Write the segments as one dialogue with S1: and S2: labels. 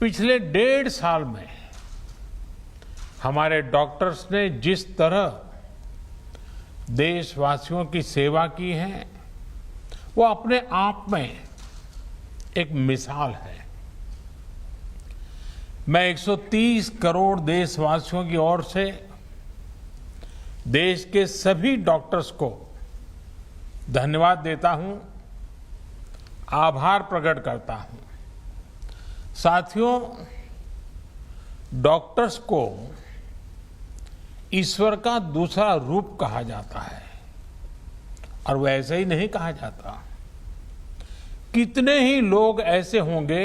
S1: पिछले 1.5 साल में हमारे डॉक्टर्स ने जिस तरह देशवासियों की सेवा की है वो अपने आप में एक मिसाल है। मैं 130 करोड़ देशवासियों की ओर से देश के सभी डॉक्टर्स को धन्यवाद देता हूं, आभार प्रकट करता हूं। साथियों, डॉक्टर्स को ईश्वर का दूसरा रूप कहा जाता है और वैसे ही नहीं कहा जाता। कितने ही लोग ऐसे होंगे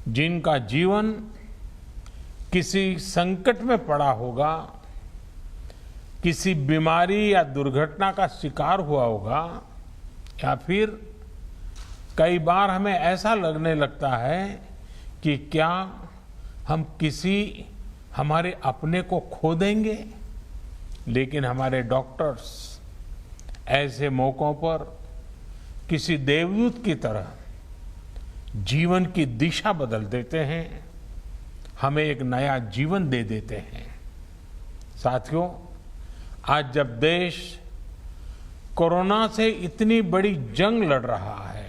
S1: जिनका जीवन किसी संकट में पड़ा होगा, किसी बीमारी या दुर्घटना का शिकार हुआ होगा, या फिर कई बार हमें ऐसा लगने लगता है कि क्या हम हमारे अपने को खो देंगे। लेकिन हमारे डॉक्टर्स ऐसे मौकों पर किसी देवदूत की तरह जीवन की दिशा बदल देते हैं, हमें एक नया जीवन दे देते हैं। साथियों, आज जब देश कोरोना से इतनी बड़ी जंग लड़ रहा है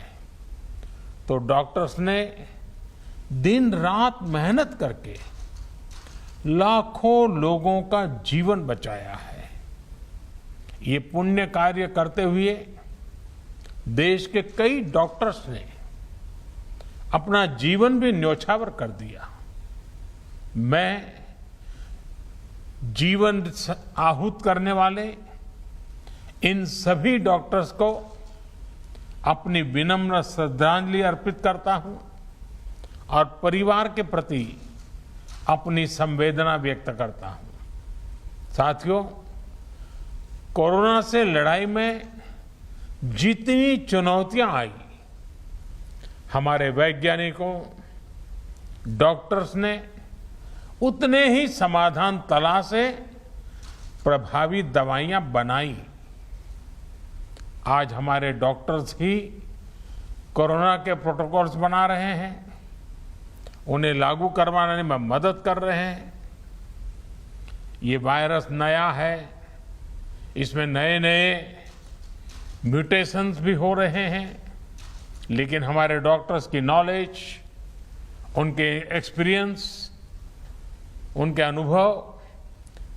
S1: तो डॉक्टर्स ने दिन रात मेहनत करके लाखों लोगों का जीवन बचाया है। ये पुण्य कार्य करते हुए देश के कई डॉक्टर्स ने अपना जीवन भी न्यौछावर कर दिया। मैं जीवन आहूत करने वाले इन सभी डॉक्टर्स को अपनी विनम्र श्रद्धांजलि अर्पित करता हूं और परिवार के प्रति अपनी संवेदना व्यक्त करता हूं। साथियों, कोरोना से लड़ाई में जितनी चुनौतियां आई, हमारे वैज्ञानिकों, डॉक्टर्स ने उतने ही समाधान तलाशे, प्रभावी दवाइयां बनाई। आज हमारे डॉक्टर्स ही कोरोना के प्रोटोकॉल्स बना रहे हैं, उन्हें लागू करवाने में मदद कर रहे हैं। ये वायरस नया है, इसमें नए नए म्यूटेशंस भी हो रहे हैं, लेकिन हमारे डॉक्टर्स की नॉलेज, उनके एक्सपीरियंस, उनके अनुभव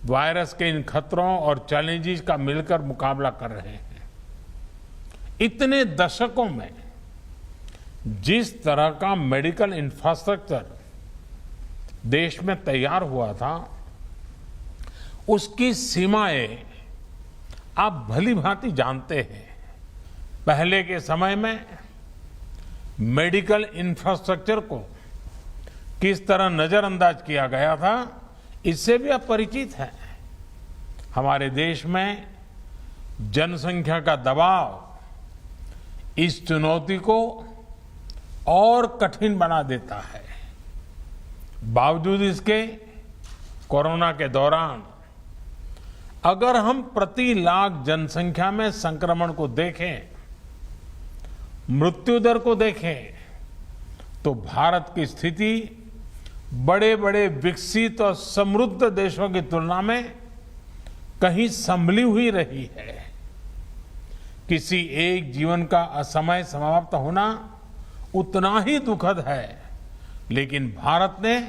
S1: वायरस के इन खतरों और चैलेंजेस का मिलकर मुकाबला कर रहे हैं। इतने दशकों में जिस तरह का मेडिकल इंफ्रास्ट्रक्चर देश में तैयार हुआ था, उसकी सीमाएं आप भली भांति जानते हैं। पहले के समय में मेडिकल इंफ्रास्ट्रक्चर को किस तरह नजरअंदाज किया गया था, इससे भी आप परिचित हैं। हमारे देश में जनसंख्या का दबाव इस चुनौती को और कठिन बना देता है। बावजूद इसके कोरोना के दौरान अगर हम प्रति लाख जनसंख्या में संक्रमण को देखें, मृत्यु दर को देखें, तो भारत की स्थिति बड़े बड़े विकसित और समृद्ध देशों की तुलना में कहीं संभली हुई रही है। किसी एक जीवन का असमय समाप्त होना उतना ही दुखद है, लेकिन भारत ने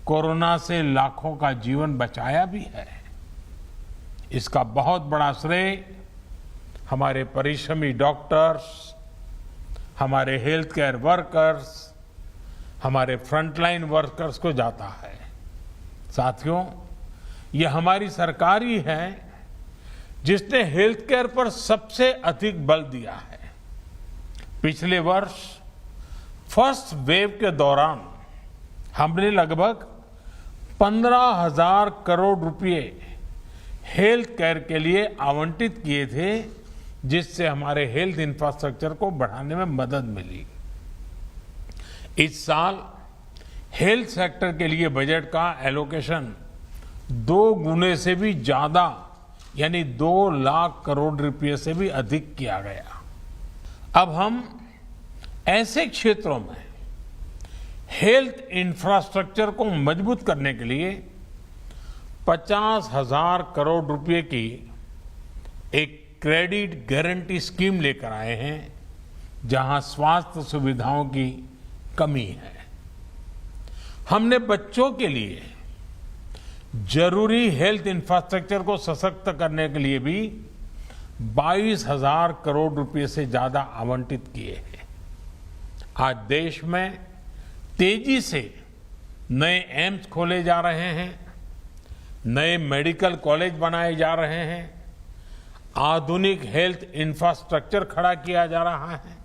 S1: कोरोना से लाखों का जीवन बचाया भी है। इसका बहुत बड़ा श्रेय हमारे परिश्रमी डॉक्टर्स, हमारे हेल्थ केयर वर्कर्स, हमारे फ्रंटलाइन वर्कर्स को जाता है। साथियों, ये हमारी सरकार ही है जिसने हेल्थ केयर पर सबसे अधिक बल दिया है। पिछले वर्ष फर्स्ट वेव के दौरान हमने लगभग 15,000 करोड़ रुपए हेल्थ केयर के लिए आवंटित किए थे, जिससे हमारे हेल्थ इंफ्रास्ट्रक्चर को बढ़ाने में मदद मिली। इस साल हेल्थ सेक्टर के लिए बजट का एलोकेशन 2 गुने से भी ज्यादा, यानी 2 लाख करोड़ रुपए से भी अधिक किया गया। अब हम ऐसे क्षेत्रों में हेल्थ इंफ्रास्ट्रक्चर को मजबूत करने के लिए 50,000 करोड़ रुपए की एक क्रेडिट गारंटी स्कीम लेकर आए हैं, जहां स्वास्थ्य सुविधाओं की कमी है। हमने बच्चों के लिए जरूरी हेल्थ इंफ्रास्ट्रक्चर को सशक्त करने के लिए भी 22,000 करोड़ रुपए से ज्यादा आवंटित किए हैं। आज देश में तेजी से नए एम्स खोले जा रहे हैं, नए मेडिकल कॉलेज बनाए जा रहे हैं, आधुनिक हेल्थ इंफ्रास्ट्रक्चर खड़ा किया जा रहा है।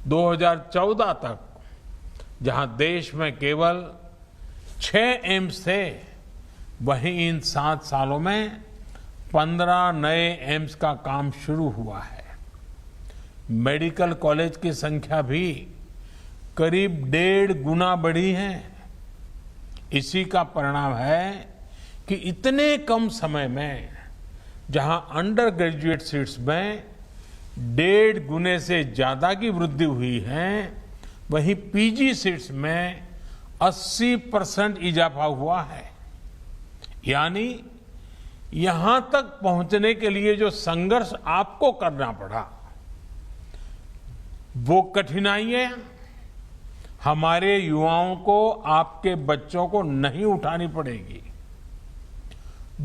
S1: 2014 तक जहां देश में केवल 6 एम्स थे, वहीं इन 7 सालों में 15 नए एम्स का काम शुरू हुआ है। मेडिकल कॉलेज की संख्या भी करीब 1.5 गुना बढ़ी है। इसी का परिणाम है कि इतने कम समय में जहां अंडर ग्रेजुएट सीट्स में 1.5 गुने से ज्यादा की वृद्धि हुई है, वहीं पीजी सीट्स में 80% इजाफा हुआ है। यानी यहां तक पहुंचने के लिए जो संघर्ष आपको करना पड़ा, वो कठिनाइयां हमारे युवाओं को, आपके बच्चों को नहीं उठानी पड़ेगी।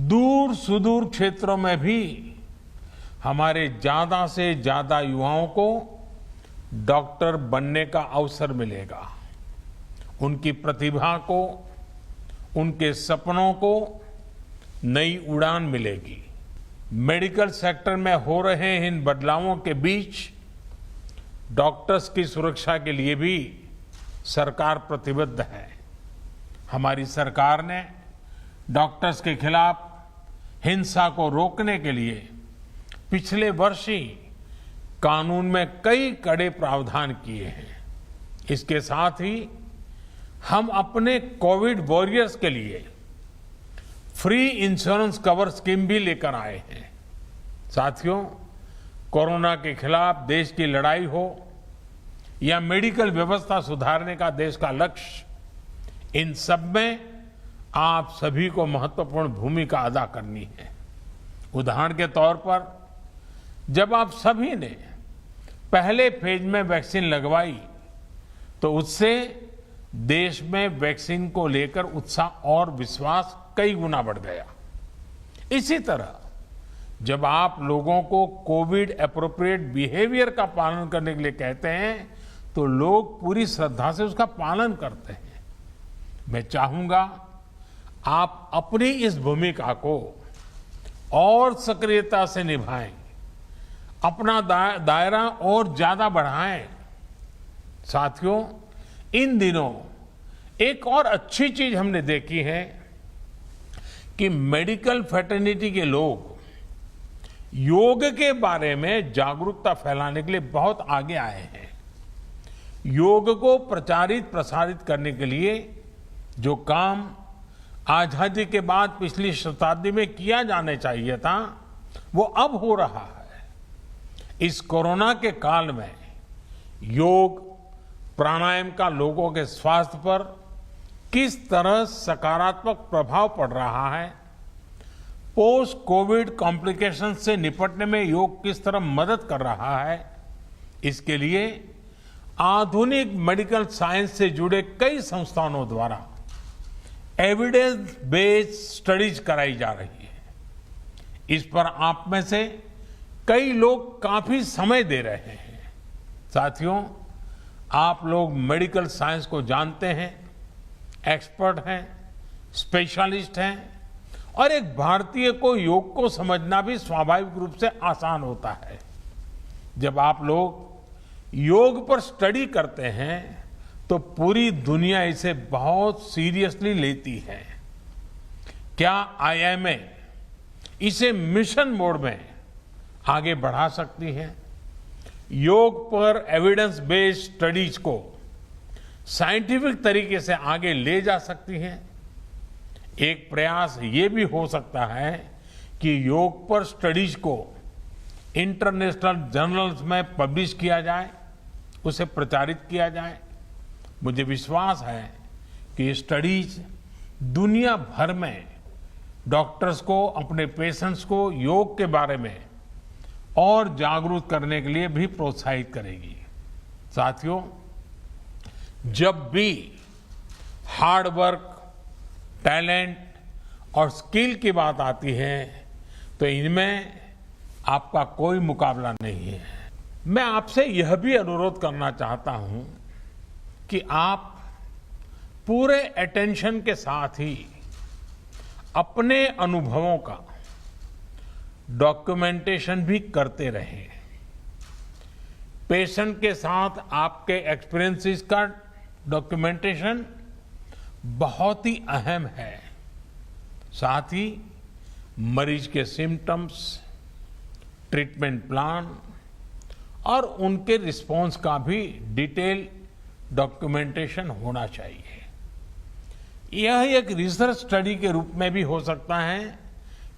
S1: दूर सुदूर क्षेत्रों में भी हमारे ज्यादा से ज्यादा युवाओं को डॉक्टर बनने का अवसर मिलेगा। उनकी प्रतिभा को, उनके सपनों को नई उड़ान मिलेगी। मेडिकल सेक्टर में हो रहे इन बदलावों के बीच डॉक्टर्स की सुरक्षा के लिए भी सरकार प्रतिबद्ध है। हमारी सरकार ने डॉक्टर्स के खिलाफ हिंसा को रोकने के लिए पिछले वर्ष ही कानून में कई कड़े प्रावधान किए हैं। इसके साथ ही हम अपने कोविड वॉरियर्स के लिए फ्री इंश्योरेंस कवर स्कीम भी लेकर आए हैं। साथियों, कोरोना के खिलाफ देश की लड़ाई हो या मेडिकल व्यवस्था सुधारने का देश का लक्ष्य, इन सब में आप सभी को महत्वपूर्ण भूमिका अदा करनी है। उदाहरण के तौर पर, जब आप सभी ने पहले फेज में वैक्सीन लगवाई, तो उससे देश में वैक्सीन को लेकर उत्साह और विश्वास कई गुना बढ़ गया। इसी तरह जब आप लोगों को कोविड एप्रोप्रिएट बिहेवियर का पालन करने के लिए कहते हैं, तो लोग पूरी श्रद्धा से उसका पालन करते हैं। मैं चाहूंगा आप अपनी इस भूमिका को और सक्रियता से निभाएं, अपना दायरा और ज्यादा बढ़ाएं। साथियों, इन दिनों एक और अच्छी चीज हमने देखी है कि मेडिकल फ्रेटर्निटी के लोग योग के बारे में जागरूकता फैलाने के लिए बहुत आगे आए हैं। योग को प्रचारित प्रसारित करने के लिए जो काम आजादी के बाद पिछली शताब्दी में किया जाना चाहिए था, वो अब हो रहा है। इस कोरोना के काल में योग प्राणायाम का लोगों के स्वास्थ्य पर किस तरह सकारात्मक प्रभाव पड़ रहा है, पोस्ट कोविड कॉम्प्लिकेशन से निपटने में योग किस तरह मदद कर रहा है, इसके लिए आधुनिक मेडिकल साइंस से जुड़े कई संस्थानों द्वारा एविडेंस बेस्ड स्टडीज कराई जा रही है। इस पर आप में से कई लोग काफी समय दे रहे हैं। साथियों, आप लोग मेडिकल साइंस को जानते हैं, एक्सपर्ट हैं, स्पेशलिस्ट हैं, और एक भारतीय को योग को समझना भी स्वाभाविक रूप से आसान होता है। जब आप लोग योग पर स्टडी करते हैं तो पूरी दुनिया इसे बहुत सीरियसली लेती है। क्या आईएमए इसे मिशन मोड में आगे बढ़ा सकती है? योग पर एविडेंस बेस्ड स्टडीज को साइंटिफिक तरीके से आगे ले जा सकती हैं। एक प्रयास ये भी हो सकता है कि योग पर स्टडीज को इंटरनेशनल जर्नल्स में पब्लिश किया जाए, उसे प्रचारित किया जाए, मुझे विश्वास है कि ये स्टडीज दुनिया भर में डॉक्टर्स को, अपने पेशेंट्स को योग के बारे में और जागरूक करने के लिए भी प्रोत्साहित करेगी। साथियों, जब भी हार्ड वर्क, टैलेंट और स्किल की बात आती है तो इनमें आपका कोई मुकाबला नहीं है। मैं आपसे यह भी अनुरोध करना चाहता हूं कि आप पूरे अटेंशन के साथ ही अपने अनुभवों का डॉक्यूमेंटेशन भी करते रहें। पेशेंट के साथ आपके एक्सपीरियंसेस का डॉक्यूमेंटेशन बहुत ही अहम है। साथ ही मरीज के सिम्टम्स, ट्रीटमेंट प्लान और उनके रिस्पॉन्स का भी डिटेल डॉक्यूमेंटेशन होना चाहिए। यह एक रिसर्च स्टडी के रूप में भी हो सकता है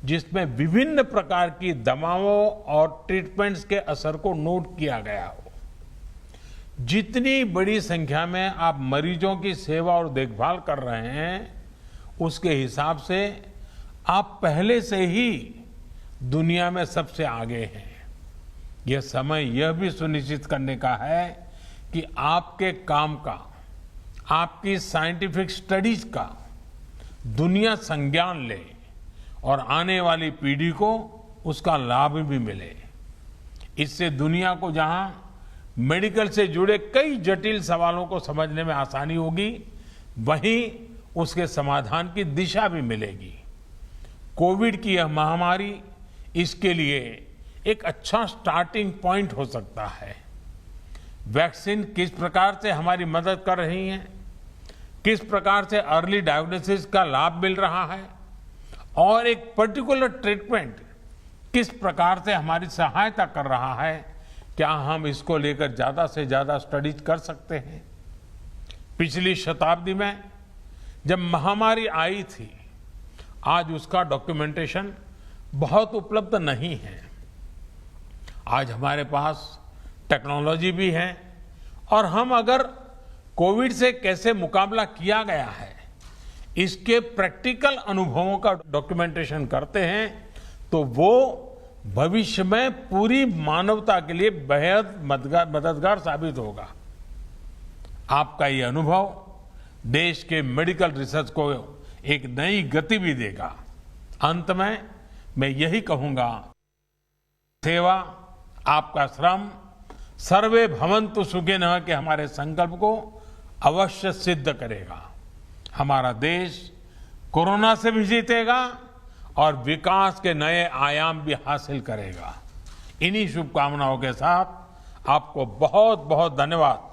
S1: जिसमें विभिन्न प्रकार की दवाओं और ट्रीटमेंट्स के असर को नोट किया गया हो। जितनी बड़ी संख्या में आप मरीजों की सेवा और देखभाल कर रहे हैं, उसके हिसाब से आप पहले से ही दुनिया में सबसे आगे हैं। यह समय यह भी सुनिश्चित करने का है कि आपके काम का, आपकी साइंटिफिक स्टडीज का दुनिया संज्ञान ले और आने वाली पीढ़ी को उसका लाभ भी मिले। इससे दुनिया को जहां मेडिकल से जुड़े कई जटिल सवालों को समझने में आसानी होगी, वहीं उसके समाधान की दिशा भी मिलेगी। कोविड की यह महामारी इसके लिए एक अच्छा स्टार्टिंग पॉइंट हो सकता है। वैक्सीन किस प्रकार से हमारी मदद कर रही है, किस प्रकार से अर्ली डायग्नोसिस का लाभ मिल रहा है और एक पर्टिकुलर ट्रीटमेंट किस प्रकार से हमारी सहायता कर रहा है, क्या हम इसको लेकर ज्यादा से ज्यादा स्टडीज कर सकते हैं। पिछली शताब्दी में जब महामारी आई थी, आज उसका डॉक्यूमेंटेशन बहुत उपलब्ध नहीं है। आज हमारे पास टेक्नोलॉजी भी है और हम अगर कोविड से कैसे मुकाबला किया गया है, इसके प्रैक्टिकल अनुभवों का डॉक्यूमेंटेशन करते हैं तो वो भविष्य में पूरी मानवता के लिए बेहद मददगार साबित होगा। आपका ये अनुभव देश के मेडिकल रिसर्च को एक नई गति भी देगा। अंत में मैं यही कहूंगा, सेवा, आपका श्रम, सर्वे भवन्तु सुखिनः के हमारे संकल्प को अवश्य सिद्ध करेगा। हमारा देश कोरोना से भी जीतेगा और विकास के नए आयाम भी हासिल करेगा। इन्हीं शुभकामनाओं के साथ आपको बहुत बहुत धन्यवाद।